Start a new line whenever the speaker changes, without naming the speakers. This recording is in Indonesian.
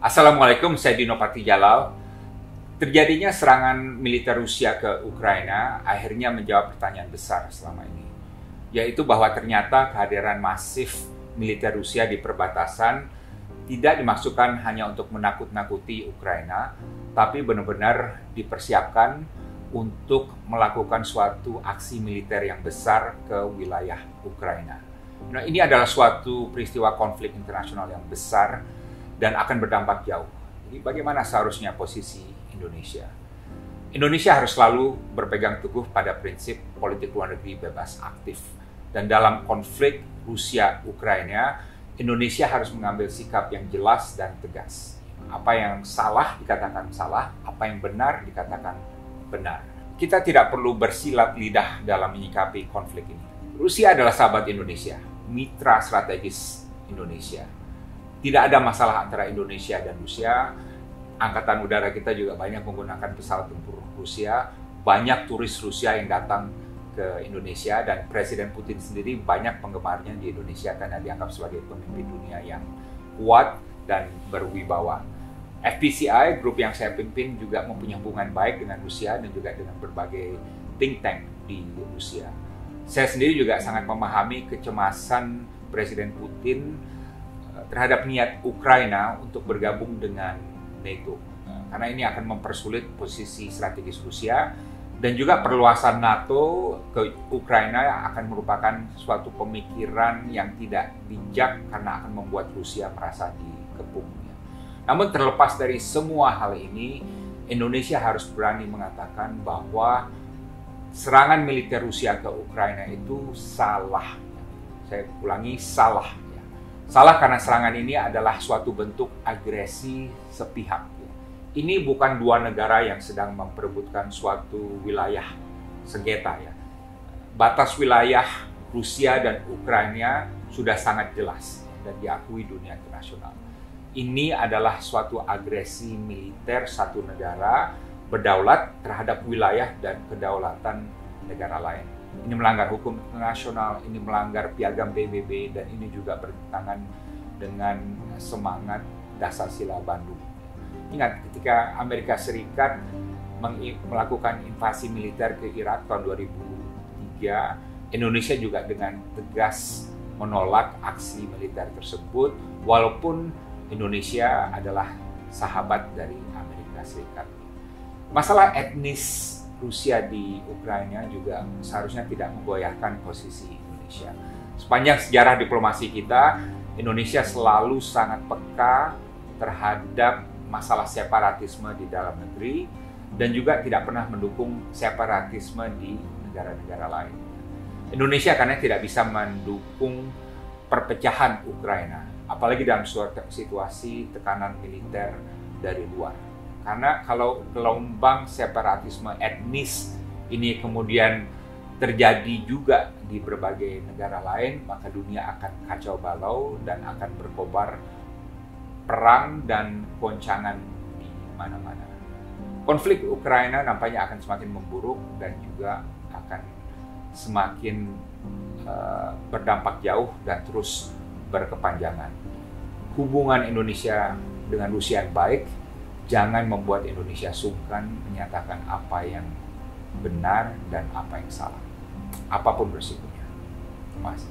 Assalamualaikum, saya Dino Patijalal. Terjadinya serangan militer Rusia ke Ukraina akhirnya menjawab pertanyaan besar selama ini, yaitu bahwa ternyata kehadiran masif militer Rusia di perbatasan tidak dimaksudkan hanya untuk menakut-nakuti Ukraina, tapi benar-benar dipersiapkan untuk melakukan suatu aksi militer yang besar ke wilayah Ukraina. Nah, ini adalah suatu peristiwa konflik internasional yang besar dan akan berdampak jauh. Jadi bagaimana seharusnya posisi Indonesia? Indonesia harus selalu berpegang teguh pada prinsip politik luar negeri bebas aktif. Dan dalam konflik Rusia-Ukraina, Indonesia harus mengambil sikap yang jelas dan tegas. Apa yang salah dikatakan salah, apa yang benar dikatakan benar. Kita tidak perlu bersilat lidah dalam menyikapi konflik ini. Rusia adalah sahabat Indonesia, mitra strategis Indonesia. Tidak ada masalah antara Indonesia dan Rusia. Angkatan udara kita juga banyak menggunakan pesawat tempur Rusia. Banyak turis Rusia yang datang ke Indonesia, dan Presiden Putin sendiri banyak penggemarnya di Indonesia karena dianggap sebagai pemimpin dunia yang kuat dan berwibawa. FPCI, grup yang saya pimpin, juga mempunyai hubungan baik dengan Rusia dan juga dengan berbagai think tank di Rusia. Saya sendiri juga sangat memahami kecemasan Presiden Putin terhadap niat Ukraina untuk bergabung dengan NATO. Karena ini akan mempersulit posisi strategis Rusia, dan juga perluasan NATO ke Ukraina akan merupakan suatu pemikiran yang tidak bijak karena akan membuat Rusia merasa dikepung. Namun terlepas dari semua hal ini, Indonesia harus berani mengatakan bahwa serangan militer Rusia ke Ukraina itu salah. Saya ulangi, salah. Salah karena serangan ini adalah suatu bentuk agresi sepihak. Ini bukan dua negara yang sedang memperebutkan suatu wilayah sengketa. Batas wilayah Rusia dan Ukraina sudah sangat jelas dan diakui dunia internasional. Ini adalah suatu agresi militer satu negara berdaulat terhadap wilayah dan kedaulatan negara lain. Ini melanggar hukum internasional, ini melanggar piagam PBB, dan ini juga bertentangan dengan semangat Dasar-Sila Bandung. Ingat, ketika Amerika Serikat melakukan invasi militer ke Irak tahun 2003, Indonesia juga dengan tegas menolak aksi militer tersebut, walaupun Indonesia adalah sahabat dari Amerika Serikat. Masalah etnis Rusia di Ukraina juga seharusnya tidak menggoyahkan posisi Indonesia. Sepanjang sejarah diplomasi kita, Indonesia selalu sangat peka terhadap masalah separatisme di dalam negeri dan juga tidak pernah mendukung separatisme di negara-negara lain. Indonesia karena tidak bisa mendukung perpecahan Ukraina, apalagi dalam suatu situasi tekanan militer dari luar. Karena kalau gelombang separatisme etnis ini kemudian terjadi juga di berbagai negara lain, maka dunia akan kacau balau dan akan berkobar perang dan goncangan di mana-mana. Konflik Ukraina nampaknya akan semakin memburuk dan juga akan semakin berdampak jauh dan terus berkepanjangan. Hubungan Indonesia dengan Rusia yang baik, jangan membuat Indonesia sungkan menyatakan apa yang benar dan apa yang salah, apapun resikonya. Terima kasih.